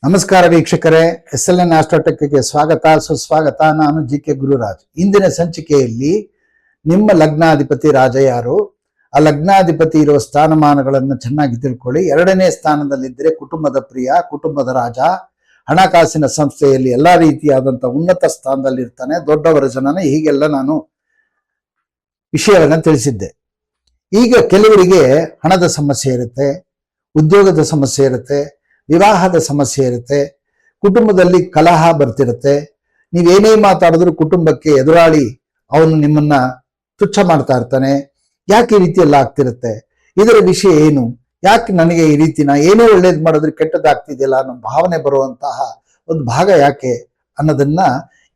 ನಮಸ್ಕಾರ ವೀಕ್ಷಕರೇ, SLN ಆಸ್ಟ್ರೋಟೆಕ್ಗೆ ಸ್ವಾಗತ ಸುಸ್ವಾಗತ. ನಾನು GK ಗುರುರಾಜ್. ಇಂದಿನ ಸಂಚಿಕೆಯಲ್ಲಿ ನಿಮ್ಮ ಲಗ್ನಾಧಿಪತಿ ರಾಜ ಯಾರು, ಆ ಲಗ್ನಾಧಿಪತಿ ಇರುವ ಸ್ಥಾನಮಾನಗಳನ್ನು ಚೆನ್ನಾಗಿ ತಿಳ್ಕೊಳ್ಳಿ. 2ನೇ ಸ್ಥಾನದಲ್ಲಿದ್ದರೆ ಕುಟುಂಬದ ಪ್ರಿಯ, ಕುಟುಂಬದ ರಾಜ, ಹಣಕಾಸಿನ ಸಂಸ್ಥೆಯಲ್ಲಿ ಎಲ್ಲಾ ರೀತಿಯಾದಂತಹ ಉನ್ನತ ಸ್ಥಾನದಲ್ಲಿರ್ತಾನೆ, ದೊಡ್ಡವರ ಜನನ, ಹೀಗೆಲ್ಲ ನಾನು ವಿಷಯವನ್ನು ತಿಳಿಸಿದ್ದೆ. ಈಗ ಕೆಲವರಿಗೆ ಹಣದ ಸಮಸ್ಯೆ ಇರುತ್ತೆ, ಉದ್ಯೋಗದ ಸಮಸ್ಯೆ ಇರುತ್ತೆ, ವಿವಾಹದ ಸಮಸ್ಯೆ ಇರುತ್ತೆ, ಕುಟುಂಬದಲ್ಲಿ ಕಲಹ ಬರ್ತಿರುತ್ತೆ. ನೀವೇನೇ ಮಾತಾಡಿದ್ರು ಕುಟುಂಬಕ್ಕೆ ಎದುರಾಳಿ ಅವನು ನಿಮ್ಮನ್ನ ತುಚ್ಛ ಮಾಡ್ತಾ ಇರ್ತಾನೆ. ಯಾಕೆ ಈ ರೀತಿ ಎಲ್ಲ ಆಗ್ತಿರುತ್ತೆ, ಇದರ ವಿಷಯ ಏನು, ಯಾಕೆ ನನಗೆ ಈ ರೀತಿ ನಾ ಏನೋ ಒಳ್ಳೇದು ಮಾಡಿದ್ರೆ ಕೆಟ್ಟದಾಗ್ತಿದೆಯಲ್ಲ ಅನ್ನೋ ಭಾವನೆ ಬರುವಂತಹ ಒಂದು ಭಾಗ ಯಾಕೆ ಅನ್ನೋದನ್ನ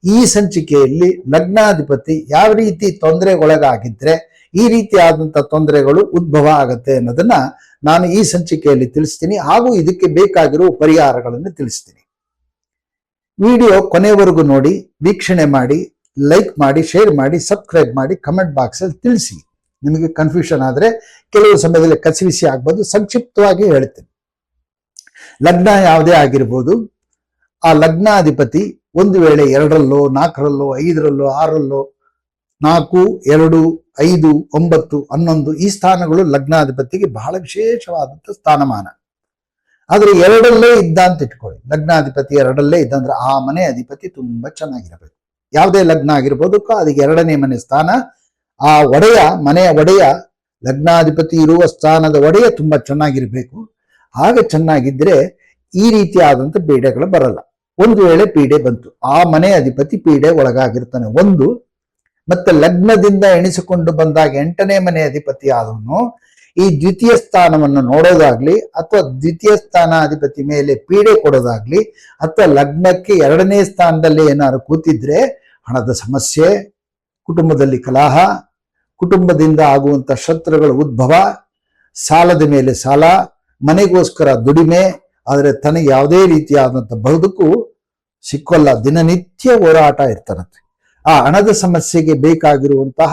ಈ ಸಂಚಿಕೆಯಲ್ಲಿ ಲಗ್ನಾಧಿಪತಿ ಯಾವ ರೀತಿ ತೊಂದರೆಗೊಳಗಾಗಿದ್ರೆ ಈ ರೀತಿಯಾದಂತಹ ತೊಂದರೆಗಳು ಉದ್ಭವ ಆಗತ್ತೆ ಅನ್ನೋದನ್ನ ನಾನು ಈ ಸಂಚಿಕೆಯಲ್ಲಿ ತಿಳಿಸ್ತೀನಿ. ಹಾಗೂ ಇದಕ್ಕೆ ಬೇಕಾಗಿರುವ ಪರಿಹಾರಗಳನ್ನು ತಿಳಿಸ್ತೀನಿ. ವಿಡಿಯೋ ಕೊನೆವರೆಗೂ ನೋಡಿ, ವೀಕ್ಷಣೆ ಮಾಡಿ, ಲೈಕ್ ಮಾಡಿ, ಶೇರ್ ಮಾಡಿ, ಸಬ್ಸ್ಕ್ರೈಬ್ ಮಾಡಿ, ಕಮೆಂಟ್ ಬಾಕ್ಸ್ ಅಲ್ಲಿ ತಿಳಿಸಿ. ನಿಮಗೆ ಕನ್ಫ್ಯೂಷನ್ ಆದ್ರೆ ಕೆಲವು ಸಮಯದಲ್ಲಿ ಕಸಿವಿಸಿ ಆಗ್ಬೋದು. ಸಂಕ್ಷಿಪ್ತವಾಗಿ ಹೇಳ್ತೀನಿ. ಲಗ್ನ ಯಾವುದೇ ಆಗಿರ್ಬೋದು, ಆ ಲಗ್ನಾಧಿಪತಿ ಒಂದು ವೇಳೆ 2ರಲ್ಲೋ 4ರಲ್ಲೋ 5ರಲ್ಲೋ 6ರಲ್ಲೋ 4, 2, 5, 9, 11 ಈ ಸ್ಥಾನಗಳು ಲಗ್ನಾಧಿಪತಿಗೆ ಬಹಳ ವಿಶೇಷವಾದಂಥ ಸ್ಥಾನಮಾನ. ಆದ್ರೆ 2ರಲ್ಲೇ ಇದ್ದ ಅಂತ ಇಟ್ಕೊಳ್ಳಿ. ಲಗ್ನಾಧಿಪತಿ 2ರಲ್ಲೇ ಇದ್ದಂದ್ರೆ ಆ ಮನೆ ಅಧಿಪತಿ ತುಂಬಾ ಚೆನ್ನಾಗಿರಬೇಕು. ಯಾವುದೇ ಲಗ್ನ ಆಗಿರ್ಬೋದು, ಅದಕ್ಕೆ 2ನೇ ಮನೆ ಸ್ಥಾನ, ಆ ಒಡೆಯ, ಮನೆಯ ಒಡೆಯ, ಲಗ್ನಾಧಿಪತಿ ಇರುವ ಸ್ಥಾನದ ಒಡೆಯ ತುಂಬಾ ಚೆನ್ನಾಗಿರ್ಬೇಕು. ಆಗ ಚೆನ್ನಾಗಿದ್ರೆ ಈ ರೀತಿಯಾದಂಥ ಪೀಡೆಗಳು ಬರಲ್ಲ. ಒಂದು ವೇಳೆ ಪೀಡೆ ಬಂತು, ಆ ಮನೆ ಅಧಿಪತಿ ಪೀಡೆ ಒಳಗಾಗಿರ್ತಾನೆ. ಒಂದು ಮತ್ತೆ ಲಗ್ನದಿಂದ ಎಣಿಸಿಕೊಂಡು ಬಂದಾಗ 8ನೇ ಮನೆ ಅಧಿಪತಿ ಆದವನು ಈ ದ್ವಿತೀಯ ಸ್ಥಾನವನ್ನು ನೋಡೋದಾಗ್ಲಿ, ಅಥವಾ ದ್ವಿತೀಯ ಸ್ಥಾನಾಧಿಪತಿ ಮೇಲೆ ಪೀಡೆ ಕೊಡೋದಾಗ್ಲಿ, ಅಥವಾ ಲಗ್ನಕ್ಕೆ 2ನೇ ಸ್ಥಾನದಲ್ಲಿ ಏನಾದ್ರು ಕೂತಿದ್ರೆ ಹಣದ ಸಮಸ್ಯೆ, ಕುಟುಂಬದಲ್ಲಿ ಕಲಹ, ಕುಟುಂಬದಿಂದ ಆಗುವಂತ ಶತ್ರುಗಳ ಉದ್ಭವ, ಸಾಲದ ಮೇಲೆ ಸಾಲ, ಮನೆಗೋಸ್ಕರ ದುಡಿಮೆ, ಆದರೆ ತನಗೆ ಯಾವುದೇ ರೀತಿಯಾದಂಥ ಬದುಕು ಸಿಕ್ಕೋಲ್ಲ. ದಿನನಿತ್ಯ ಹೋರಾಟ ಇರ್ತಾರಂತೆ. ಆ ಹಣದ ಸಮಸ್ಯೆಗೆ ಬೇಕಾಗಿರುವಂತಹ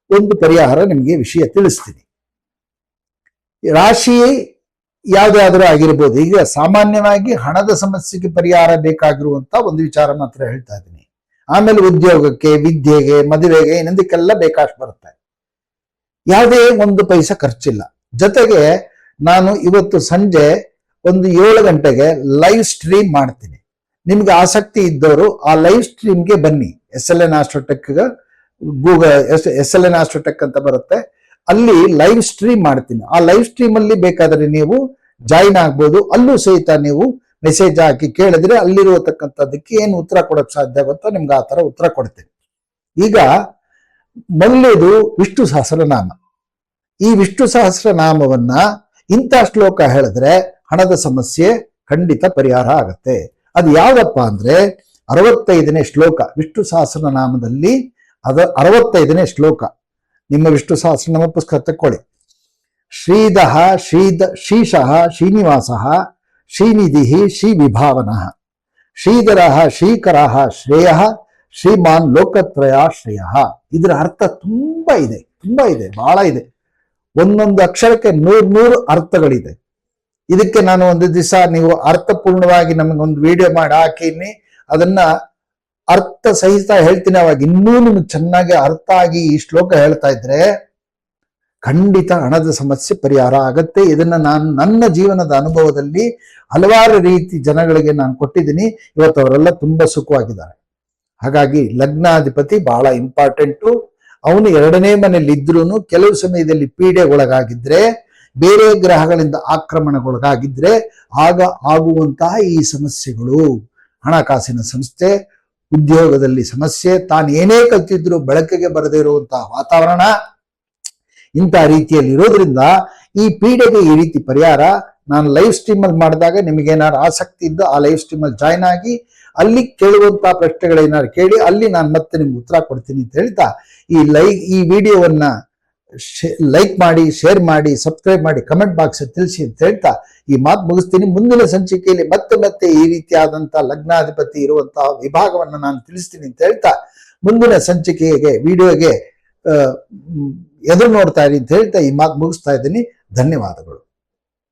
ಒಂದು ಪರಿಹಾರ ನಿಮಗೆ ವಿಷಯ ತಿಳಿಸ್ತೀನಿ. ರಾಶಿ ಯಾವುದಾದ್ರೂ ಆಗಿರ್ಬೋದು. ಈಗ ಸಾಮಾನ್ಯವಾಗಿ ಹಣದ ಸಮಸ್ಯೆಗೆ ಪರಿಹಾರ ಬೇಕಾಗಿರುವಂತಹ ಒಂದು ವಿಚಾರ ಮಾತ್ರ ಹೇಳ್ತಾ ಇದ್ದೀನಿ. ಆಮೇಲೆ ಉದ್ಯೋಗಕ್ಕೆ, ವಿದ್ಯೆಗೆ, ಮದುವೆಗೆ, ಇನ್ನೊಂದಕ್ಕೆಲ್ಲ ಬೇಕಾಷ್ಟು ಬರುತ್ತೆ. ಯಾವುದೇ ಒಂದು ಪೈಸಾ ಖರ್ಚಿಲ್ಲ. ಜೊತೆಗೆ ನಾನು ಇವತ್ತು ಸಂಜೆ ಒಂದು 7 ಗಂಟೆಗೆ ಲೈವ್ ಸ್ಟ್ರೀಮ್ ಮಾಡ್ತೀನಿ. ನಿಮ್ಗೆ ಆಸಕ್ತಿ ಇದ್ದವರು ಆ ಲೈವ್ ಸ್ಟ್ರೀಮ್ಗೆ ಬನ್ನಿ. SLN ಆಸ್ಟ್ರೋಟೆಕ್, ಗೂಗಲ್ SLN ಆಸ್ಟ್ರೋಟೆಕ್ ಅಂತ ಬರುತ್ತೆ, ಅಲ್ಲಿ ಲೈವ್ ಸ್ಟ್ರೀಮ್ ಮಾಡ್ತೀನಿ. ಆ ಲೈವ್ ಸ್ಟ್ರೀಮ್ ಅಲ್ಲಿ ಬೇಕಾದ್ರೆ ನೀವು ಜಾಯಿನ್ ಆಗ್ಬೋದು. ಅಲ್ಲೂ ಸಹಿತ ನೀವು ಮೆಸೇಜ್ ಹಾಕಿ ಕೇಳಿದ್ರೆ ಅಲ್ಲಿರುವತಕ್ಕಂಥದ್ದಕ್ಕೆ ಏನು ಉತ್ತರ ಕೊಡಕ್ ಸಾಧ್ಯ ಆಗುತ್ತೋ ನಿಮ್ಗೆ ಆ ತರ ಉತ್ತರ ಕೊಡ್ತೀನಿ. ಈಗ ಮೊದಲೇದು ವಿಷ್ಣು ಸಹಸ್ರನಾಮ. ಈ ವಿಷ್ಣು ಸಹಸ್ರನಾಮವನ್ನ ಇಂಥ ಶ್ಲೋಕ ಹೇಳಿದ್ರೆ ಹಣದ ಸಮಸ್ಯೆ ಖಂಡಿತ ಪರಿಹಾರ ಆಗತ್ತೆ. ಅದು ಯಾವ್ದಪ್ಪ ಅಂದ್ರೆ 65ನೇ ಶ್ಲೋಕ ವಿಷ್ಣು ಸಹಸ್ರನಾಮದಲ್ಲಿ. ಅದು 65ನೇ ಶ್ಲೋಕ. ನಿಮ್ಮ ವಿಷ್ಣು ಸಹಸ್ರನಾಮ ಪುಸ್ತಕ ತಕ್ಕೊಳ್ಳಿ. ಶ್ರೀಧಃ ಶ್ರೀಶಃ ಶ್ರೀನಿವಾಸಃ ಶ್ರೀನಿಧಿಃ ಶ್ರೀ ವಿಭಾವನಃ ಶ್ರೀಧರಃ ಶ್ರೀಕರಃ ಶ್ರೇಯಃ ಶ್ರೀಮಾನ್ ಲೋಕತ್ರಯಾಶ್ರಯಃ. ಇದರ ಅರ್ಥ ತುಂಬಾ ಇದೆ, ಬಹಳ ಇದೆ. ಒಂದೊಂದು ಅಕ್ಷರಕ್ಕೆ 100 ಅರ್ಥಗಳಿದೆ. ಇದಕ್ಕೆ ನಾನು ಒಂದು ದಿವಸ ನೀವು ಅರ್ಥಪೂರ್ಣವಾಗಿ ನಮಗೊಂದು ವಿಡಿಯೋ ಮಾಡಿ ಹಾಕಿನಿ, ಅದನ್ನ ಅರ್ಥ ಸಹಿತ ಹೇಳ್ತೀನಿ. ಅವಾಗ ಇನ್ನೂ ನಿಮ್ಗೆ ಚೆನ್ನಾಗಿ ಅರ್ಥ ಆಗಿ ಈ ಶ್ಲೋಕ ಹೇಳ್ತಾ ಇದ್ರೆ ಖಂಡಿತ ಹಣದ ಸಮಸ್ಯೆ ಪರಿಹಾರ ಆಗತ್ತೆ. ಇದನ್ನ ನಾನು ನನ್ನ ಜೀವನದ ಅನುಭವದಲ್ಲಿ ಹಲವಾರು ರೀತಿ ಜನಗಳಿಗೆ ನಾನು ಕೊಟ್ಟಿದ್ದೀನಿ. ಇವತ್ತು ಅವರೆಲ್ಲ ತುಂಬಾ ಸುಖವಾಗಿದ್ದಾರೆ. ಹಾಗಾಗಿ ಲಗ್ನಾಧಿಪತಿ ಬಹಳ ಇಂಪಾರ್ಟೆಂಟು. ಅವನು 2ನೇ ಮನೆಯಲ್ಲಿ ಇದ್ರೂ ಕೆಲವು ಸಮಯದಲ್ಲಿ ಪೀಡೆ ಒಳಗಾಗಿದ್ರೆ, ಬೇರೆ ಗ್ರಹಗಳಿಂದ ಆಕ್ರಮಣಗೊಳಗಾಗಿದ್ರೆ ಆಗ ಆಗುವಂತಹ ಈ ಸಮಸ್ಯೆಗಳು, ಹಣಕಾಸಿನ ಸಮಸ್ಯೆ, ಉದ್ಯೋಗದಲ್ಲಿ ಸಮಸ್ಯೆ, ತಾನು ಏನೇ ಕಲ್ತಿದ್ರು ಬೆಳಕಿಗೆ ಬರದೇ ಇರುವಂತಹ ವಾತಾವರಣ, ಇಂಥ ರೀತಿಯಲ್ಲಿ ಇರೋದ್ರಿಂದ ಈ ಪೀಡೆಗೆ ಈ ರೀತಿ ಪರಿಹಾರ ನಾನು ಲೈವ್ ಸ್ಟ್ರೀಮ್ ಅಲ್ಲಿ ಮಾಡಿದಾಗ ನಿಮಗೇನಾದ್ರು ಆಸಕ್ತಿ ಇದ್ದು ಆ ಲೈವ್ ಸ್ಟ್ರೀಮ್ ಅಲ್ಲಿ ಜಾಯ್ನ್ ಆಗಿ ಅಲ್ಲಿ ಕೇಳುವಂತಹ ಪ್ರಶ್ನೆಗಳೇನಾದ್ರು ಕೇಳಿ ಅಲ್ಲಿ ನಾನು ಮತ್ತೆ ನಿಮ್ಗೆ ಉತ್ತರ ಕೊಡ್ತೀನಿ ಅಂತ ಹೇಳ್ತಾ ಈ ವಿಡಿಯೋವನ್ನ ಲೈಕ್ ಮಾಡಿ, ಶೇರ್ ಮಾಡಿ, ಸಬ್ಸ್ಕ್ರೈಬ್ ಮಾಡಿ, ಕಮೆಂಟ್ ಬಾಕ್ಸ್ ತಿಳಿಸಿ ಅಂತ ಹೇಳ್ತಾ ಈ ಮಾತು ಮುಗಿಸ್ತೀನಿ. ಮುಂದಿನ ಸಂಚಿಕೆಯಲ್ಲಿ ಮತ್ತೆ ಈ ರೀತಿಯಾದಂತಹ ಲಗ್ನಾಧಿಪತಿ ಇರುವಂತಹ ವಿಭಾಗವನ್ನು ನಾನು ತಿಳಿಸ್ತೀನಿ ಅಂತ ಹೇಳ್ತಾ ಮುಂದಿನ ಸಂಚಿಕೆಗೆ ವಿಡಿಯೋಗೆ ಎದುರು ನೋಡ್ತಾ ಇರಿ ಅಂತ ಹೇಳ್ತಾ ಈ ಮಾತು ಮುಗಿಸ್ತಾ ಇದ್ದೀನಿ. ಧನ್ಯವಾದಗಳು.